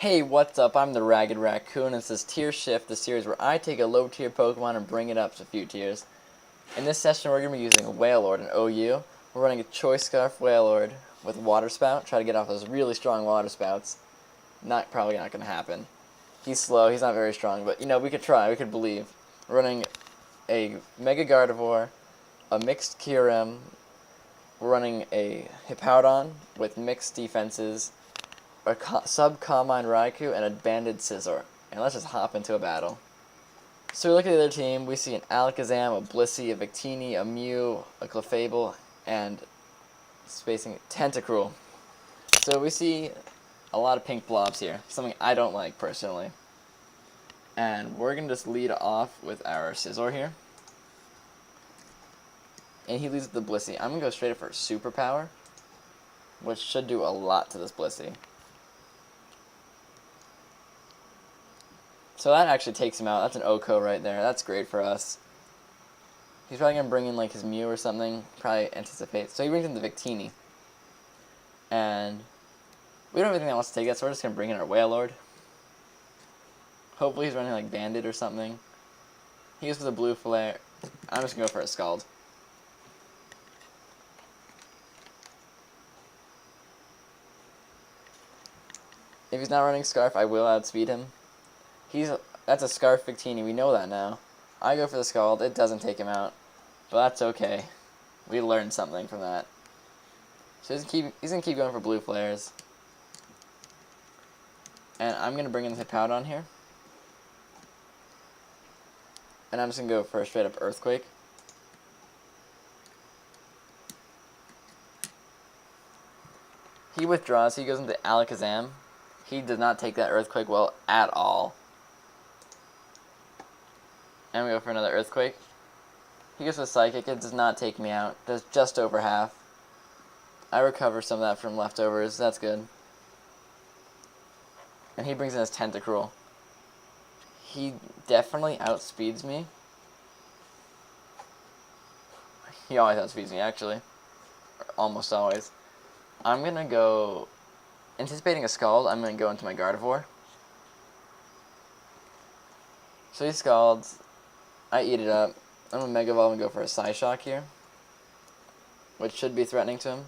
Hey, what's up? I'm the Ragged Raccoon, and this is Tier Shift, the series where I take a low-tier Pokemon and bring it up a few tiers. In this session, we're going to be using a Wailord and OU. We're running a Choice Scarf Wailord with Water Spout. Try to get off those really strong Water Spouts. Probably not going to happen. He's slow, he's not very strong, but, we could try, we could believe. We're running a Mega Gardevoir, a mixed Kyurem. We're running a Hippowdon with mixed defenses, a sub-Combine Raikou, and a banded Scizor. And let's just hop into a battle. So we look at the other team, we see an Alakazam, a Blissey, a Victini, a Mew, a Clefable, and spacing Tentacruel. So we see a lot of pink blobs here, something I don't like personally. And we're going to just lead off with our Scizor here. And he leads with the Blissey. I'm going to go straight up for Superpower, which should do a lot to this Blissey. So that actually takes him out. That's an Oko right there. That's great for us. He's probably going to bring in like his Mew or something. Probably anticipate. So he brings in the Victini. And we don't have anything that wants to take it, so we're just going to bring in our Wailord. Hopefully he's running like Bandit or something. He goes for the Blue Flare. I'm just going to go for a Scald. If he's not running Scarf, I will outspeed him. That's a Scarf Victini, we know that now. I go for the Scald, it doesn't take him out. But that's okay. We learned something from that. So he's going to keep going for Blue Flares. And I'm going to bring in the Hippowdon here. And I'm just going to go for a straight up Earthquake. He withdraws, he goes into Alakazam. He does not take that Earthquake well at all. And we go for another Earthquake. He goes with Psychic. It does not take me out. Does just over half. I recover some of that from leftovers. That's good. And he brings in his Tentacruel. He definitely outspeeds me. He always outspeeds me, actually. Or almost always. I'm going to go... Anticipating a Scald, I'm going to go into my Gardevoir. So he Scalds. I eat it up. I'm going to Mega Evolve and go for a Psyshock here, which should be threatening to him.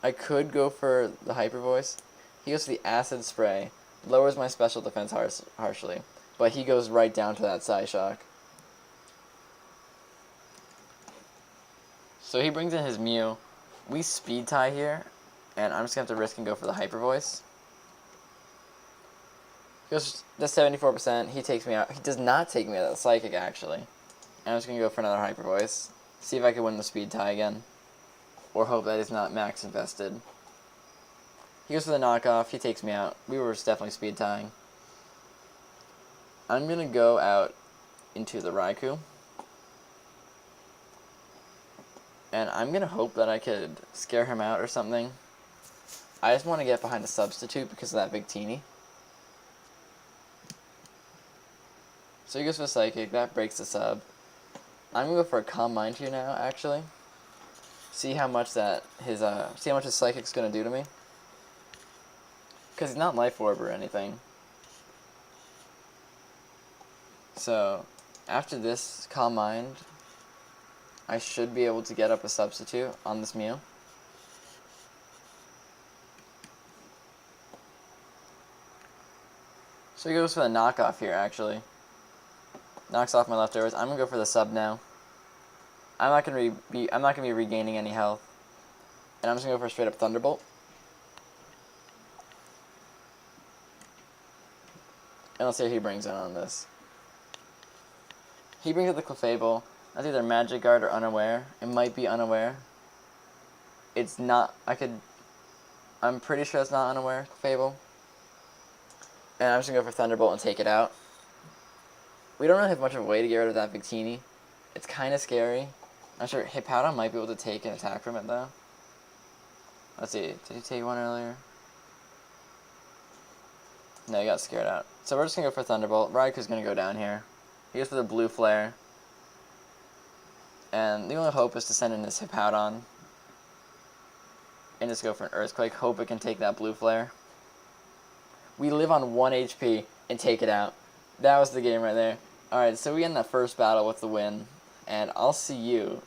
I could go for the Hyper Voice. He goes for the Acid Spray. Lowers my special defense harshly, but he goes right down to that Psyshock. So he brings in his Mew. We Speed Tie here, and I'm just going to have to risk and go for the Hyper Voice. He goes to 74%. He takes me out. He does not take me out of the Psychic, actually. And I'm just going to go for another Hyper Voice. See if I can win the Speed Tie again. Or hope that he's not max invested. He goes for the Knockoff. He takes me out. We were definitely Speed Tying. I'm going to go out into the Raikou. And I'm going to hope that I could scare him out or something. I just want to get behind a Substitute because of that Victini. So he goes for Psychic. That breaks the sub. I'm going to go for a Calm Mind here now, actually. See how much his Psychic's going to do to me. Because he's not Life Orb or anything. So, after this Calm Mind, I should be able to get up a Substitute on this Mew. So he goes for the Knockoff here, actually. Knocks off my leftovers. I'm gonna go for the sub now. I'm not gonna be regaining any health, and I'm just gonna go for a straight up Thunderbolt. And let's see what he brings in on this. He brings in the Clefable. That's either Magic Guard or Unaware. It might be Unaware. It's not. I'm pretty sure it's not Unaware Clefable. And I'm just gonna go for Thunderbolt and take it out. We don't really have much of a way to get rid of that Victini. It's kind of scary. I'm sure Hippowdon might be able to take an attack from it, though. Let's see. Did he take one earlier? No, he got scared out. So we're just going to go for Thunderbolt. Raikou's going to go down here. He goes for the Blue Flare. And the only hope is to send in this Hippowdon. And just go for an Earthquake. Hope it can take that Blue Flare. We live on 1 HP and take it out. That was the game right there. Alright, so we end that first battle with the win, and I'll see you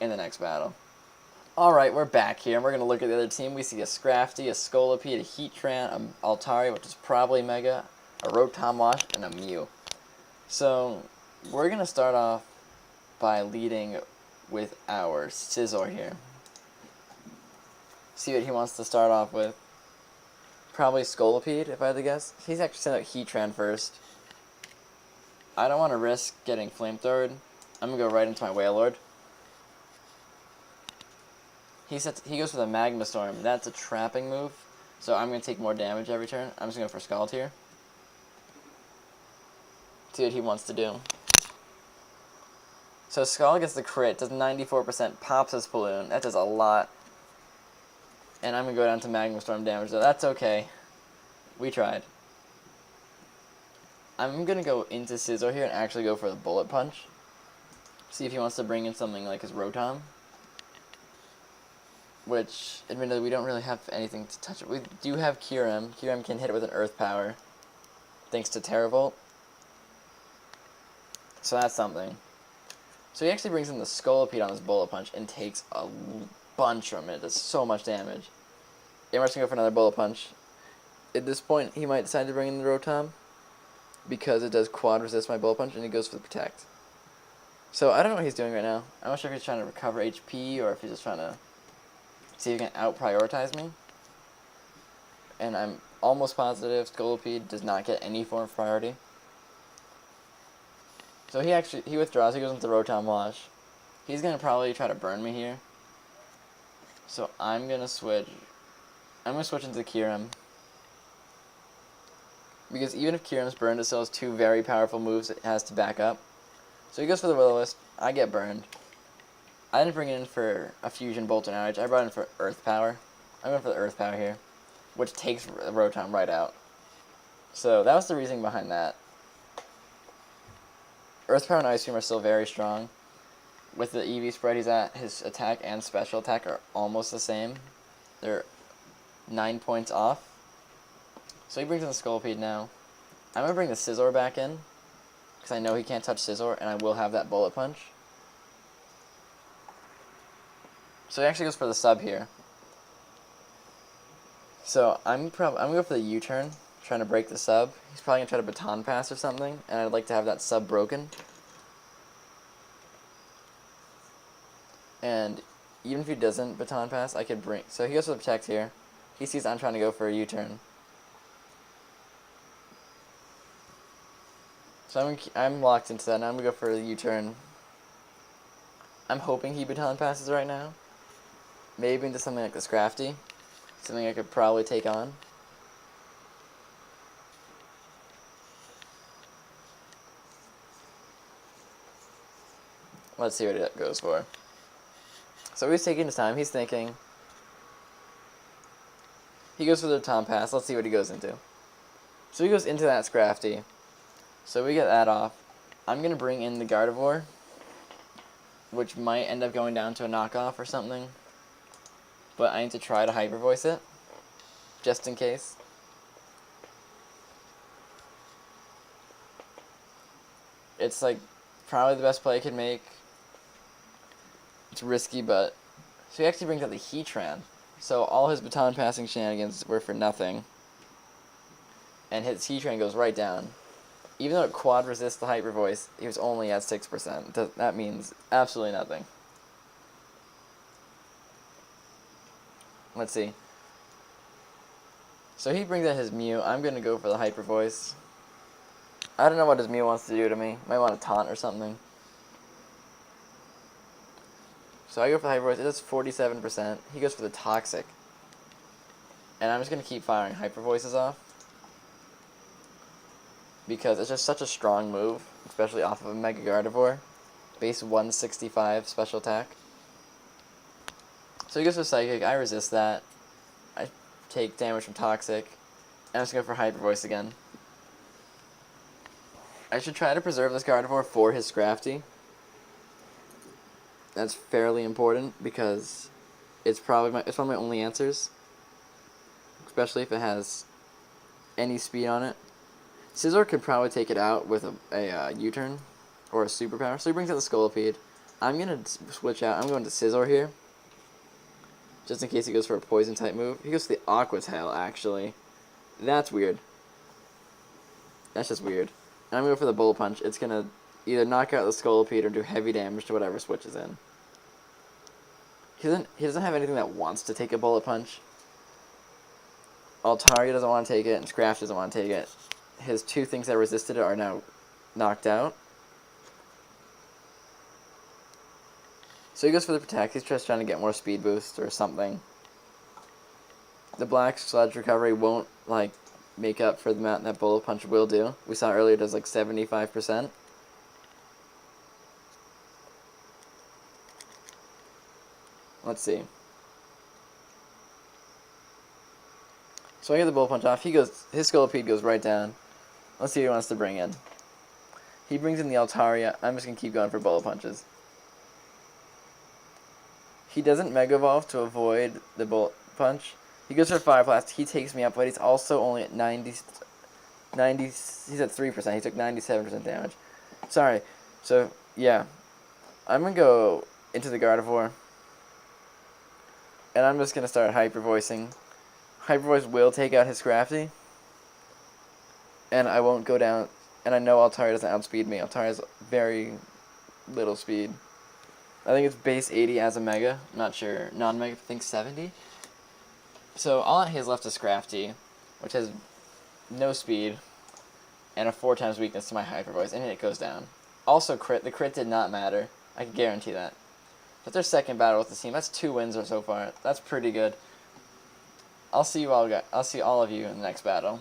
in the next battle. Alright, we're back here, and we're going to look at the other team. We see a Scrafty, a Scolipede, a Heatran, an Altari, which is probably Mega, a Rotom Wash, and a Mew. So, we're going to start off by leading with our Scizor here. See what he wants to start off with. Probably Scolipede, if I had to guess. He's actually sent out Heatran first. I don't want to risk getting Flamethrowered. I'm going to go right into my Wailord. He goes for the Magma Storm. That's a trapping move, so I'm going to take more damage every turn. I'm just going to go for Scald here. See what he wants to do. So Scald gets the crit, does 94%, pops his Balloon. That does a lot. And I'm going to go down to Magma Storm damage, though. That's okay. We tried. I'm going to go into Scizor here and actually go for the Bullet Punch. See if he wants to bring in something like his Rotom. Which, admittedly, we don't really have anything to touch it. We do have Kyurem. Kyurem can hit it with an Earth Power, thanks to Terravolt. So that's something. So he actually brings in the Scolipede on his Bullet Punch and takes a bunch from it. It does so much damage. And we're just going to go for another Bullet Punch. At this point, he might decide to bring in the Rotom, because it does quad resist my Bullet Punch, and he goes for the Protect. So I don't know what he's doing right now. I'm not sure if he's trying to recover HP, or if he's just trying to see if he can out-prioritize me. And I'm almost positive Scolipede does not get any form of priority. So he withdraws, he goes into Rotom Wash. He's going to probably try to burn me here. So I'm going to switch. I'm going to switch into Kyurem. Because even if Kyurem's burned, it still has two very powerful moves it has to back up. So he goes for the Will-O-Wisp. I get burned. I didn't bring it in for a Fusion Bolt and Outrage. I brought it in for Earth Power. I'm going for the Earth Power here, which takes Rotom right out. So that was the reasoning behind that. Earth Power and Ice Beam are still very strong. With the EV spread he's at, his attack and special attack are almost the same. They're 9 points off. So he brings in the Scolipede now. I'm going to bring the Scizor back in, because I know he can't touch Scizor, and I will have that Bullet Punch. So he actually goes for the sub here. So I'm going to go for the U-turn, trying to break the sub. He's probably going to try to Baton Pass or something, and I'd like to have that sub broken. And even if he doesn't Baton Pass, I could bring... So he goes for the Protect here. He sees I'm trying to go for a U-turn. So I'm locked into that. Now I'm going to go for the U-turn. I'm hoping he Baton Passes right now. Maybe into something like the Scrafty. Something I could probably take on. Let's see what it goes for. So he's taking his time. He's thinking. He goes for the Baton Pass. Let's see what he goes into. So he goes into that Scrafty. So we get that off. I'm going to bring in the Gardevoir, which might end up going down to a knockoff or something. But I need to try to Hyper Voice it, just in case. It's like probably the best play I could make. It's risky, but... So he actually brings out the Heatran. So all his Baton Passing shenanigans were for nothing. And his Heatran goes right down. Even though it quad resists the Hyper Voice, he was only at 6%. That means absolutely nothing. Let's see. So he brings out his Mew. I'm going to go for the Hyper Voice. I don't know what his Mew wants to do to me. Might want to taunt or something. So I go for the Hyper Voice. It does 47%. He goes for the Toxic. And I'm just going to keep firing Hyper Voices off, because it's just such a strong move, especially off of a Mega Gardevoir. Base 165 special attack. So he goes for Psychic. I resist that. I take damage from Toxic. And I'm just going for Hyper Voice again. I should try to preserve this Gardevoir for his Scrafty. That's fairly important, because it's one of my only answers. Especially if it has any speed on it. Scizor could probably take it out with a U-turn or a superpower. So he brings out the Scolipede. I'm going to switch out. I'm going to Scizor here. Just in case he goes for a poison type move. He goes for the Aqua Tail, actually. That's weird. That's just weird. And I'm going to go for the Bullet Punch. It's going to either knock out the Scolipede or do heavy damage to whatever switches in. He doesn't have anything that wants to take a Bullet Punch. Altaria doesn't want to take it, and Scrafty doesn't want to take it. His two things that resisted it are now knocked out. So he goes for the Protect. He's just trying to get more speed boost or something. The Black Sludge Recovery won't, like, make up for the amount that Bullet Punch will do. We saw earlier it does, like, 75%. Let's see. So I get the Bullet Punch off. His Scolipede goes right down. Let's see what he wants to bring in. He brings in the Altaria. I'm just going to keep going for Bullet Punches. He doesn't Mega Evolve to avoid the Bullet Punch. He goes for Fire Blast. He takes me up, but he's also only at 90. He's at 3%. He took 97% damage. Sorry. So, yeah. I'm going to go into the Gardevoir. And I'm just going to start Hyper Voicing. Hyper Voice will take out his Scrafty. And I won't go down. And I know Altaria doesn't outspeed me. Altaria has very little speed. I think it's base 80 as a Mega. I'm not sure. Non-Mega, I think 70. So all he has left is Scrafty, which has no speed, and a 4 times weakness to my Hyper Voice, and it goes down. Also crit. The crit did not matter. I can guarantee that. That's their second battle with the team. That's 2 wins so far. That's pretty good. I'll see all of you in the next battle.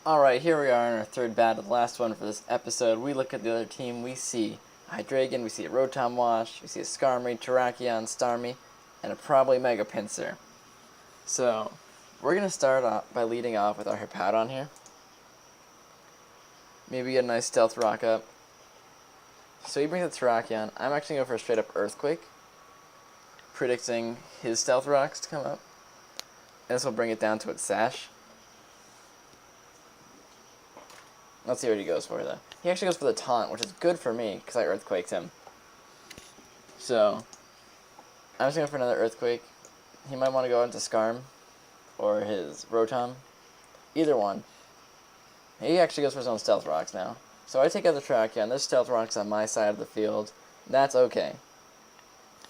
Alright, here we are in our third battle, the last one for this episode. We look at the other team. We see a Hydreigon, we see a Rotom Wash, we see a Skarmory, Terrakion, Starmie, and a probably Mega Pinsir. So, we're going to start off by leading off with our Hippowdon here. Maybe get a nice Stealth Rock up. So he brings the Terrakion. I'm actually going to go for a straight up Earthquake, predicting his Stealth Rocks to come up. And this will bring it down to its Sash. Let's see what he goes for, though. He actually goes for the Taunt, which is good for me, because I Earthquaked him. So, I'm just going for another Earthquake. He might want to go into Skarm, or his Rotom. Either one. He actually goes for his own Stealth Rocks now. So I take out the Terrakion. There's Stealth Rocks on my side of the field. That's okay.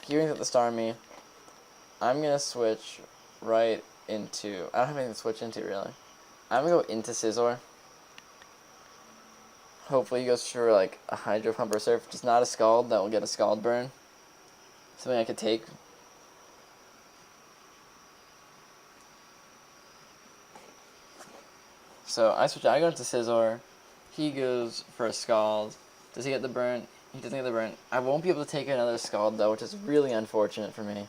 He brings up the Starmie. I'm going to switch right into... I don't have anything to switch into, really. I'm going to go into Scizor. Hopefully he goes for, like, a Hydro Pump or Surf. Just not a Scald. That will get a Scald burn. Something I could take. So I switch out. I go into Scizor. He goes for a Scald. Does he get the burn? He doesn't get the burn. I won't be able to take another Scald, though, which is really unfortunate for me.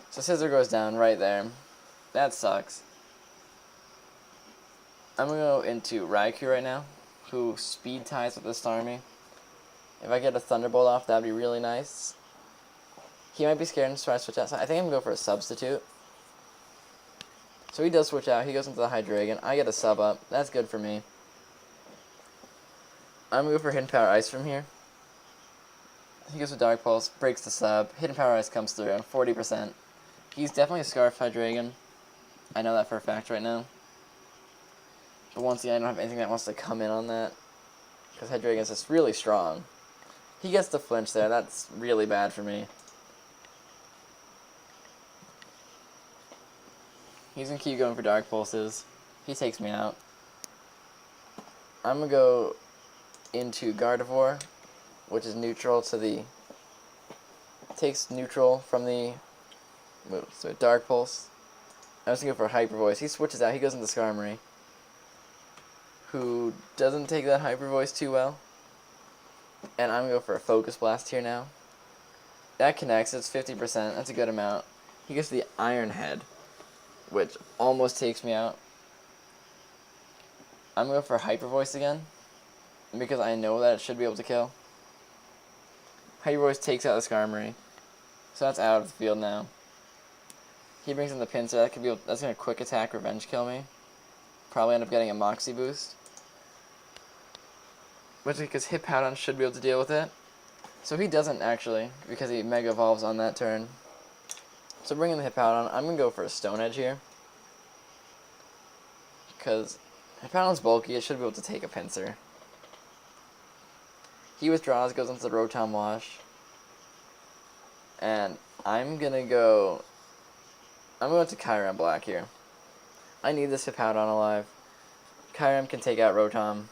So Scizor goes down right there. That sucks. I'm going to go into Raikou right now, who speed ties with the Starmie. If I get a Thunderbolt off, that would be really nice. He might be scared and try to switch out, so I think I'm going to go for a Substitute. So he does switch out. He goes into the Hydreigon. I get a sub up. That's good for me. I'm going to go for Hidden Power Ice from here. He goes with Dark Pulse, breaks the sub. Hidden Power Ice comes through, 40%. He's definitely a Scarf Hydreigon. I know that for a fact right now. But once again, I don't have anything that wants to come in on that. Because Hydreigon's just really strong. He gets the flinch there. That's really bad for me. He's going to keep going for Dark Pulses. He takes me out. I'm going to go into Gardevoir, which is neutral to the... Takes neutral from the move. So Dark Pulse. I'm just going to go for Hyper Voice. He switches out. He goes into Skarmory, who doesn't take that Hyper Voice too well. And I'm going to go for a Focus Blast here now. That connects. It's 50%. That's a good amount. He goes to the Iron Head, which almost takes me out. I'm going to go for Hyper Voice again, because I know that it should be able to kill. Hyper Voice takes out the Skarmory, so that's out of the field now. He brings in the Pinsir. That's going to quick attack revenge kill me. Probably end up getting a Moxie boost. Which, because Hippowdon should be able to deal with it. So he doesn't actually, because he Mega Evolves on that turn. So bringing the Hippowdon, I'm going to go for a Stone Edge here. Because Hippowdon's bulky, it should be able to take a Pinsir. He withdraws, goes into the Rotom Wash. And I'm going to go to Kyurem Black here. I need this Hippowdon alive. Kyurem can take out Rotom.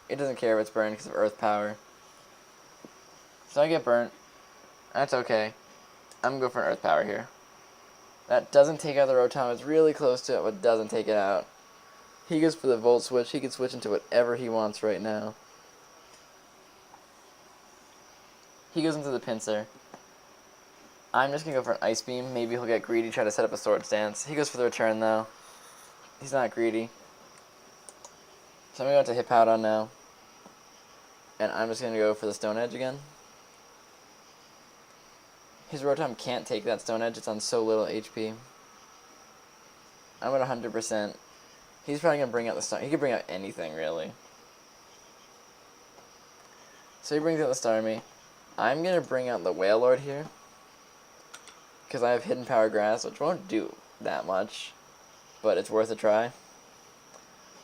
It doesn't care if it's burned because of Earth Power. So I get burnt. That's okay. I'm going to go for an Earth Power here. That doesn't take out the Rotom. It's really close to it, but doesn't take it out. He goes for the Volt Switch. He can switch into whatever he wants right now. He goes into the Pinsir. I'm just going to go for an Ice Beam. Maybe he'll get greedy, try to set up a Swords Dance. He goes for the return, though. He's not greedy. So I'm going to go to Hippowdon now. And I'm just going to go for the Stone Edge again. His Rotom can't take that Stone Edge. It's on so little HP. I'm at 100%. He's probably going to bring out the Star. He could bring out anything, really. So he brings out the Starmie. I'm going to bring out the Wailord here. Because I have Hidden Power Grass, which won't do that much. But it's worth a try.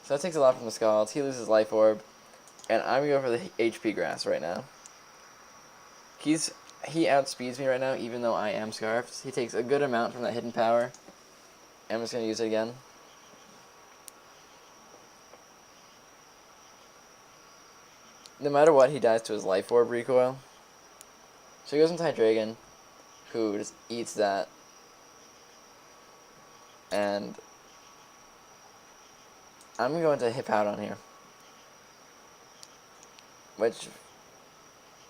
So that takes a lot from the Scalds. He loses Life Orb. And I'm going to go for the HP Grass right now. He outspeeds me right now, even though I am Scarfed. He takes a good amount from that Hidden Power. I'm just going to use it again. No matter what, he dies to his Life Orb recoil. So he goes into Hydreigon, who just eats that. And I'm going to go into Hippowdon here. Which,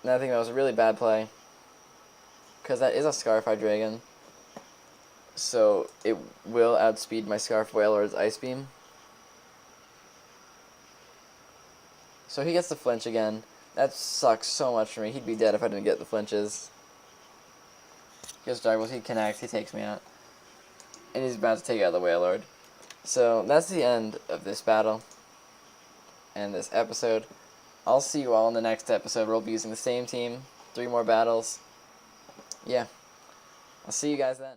now I think that was a really bad play. Because that is a Scarf Hydreigon. So it will outspeed my Scarf Wailord's Ice Beam. So he gets the flinch again. That sucks so much for me. He'd be dead if I didn't get the flinches. He goes Dark Pulse, he connects, he takes me out. And he's about to take out the Wailord. So that's the end of this battle. And this episode. I'll see you all in the next episode. We'll be using the same team. 3 more battles. Yeah. I'll see you guys then.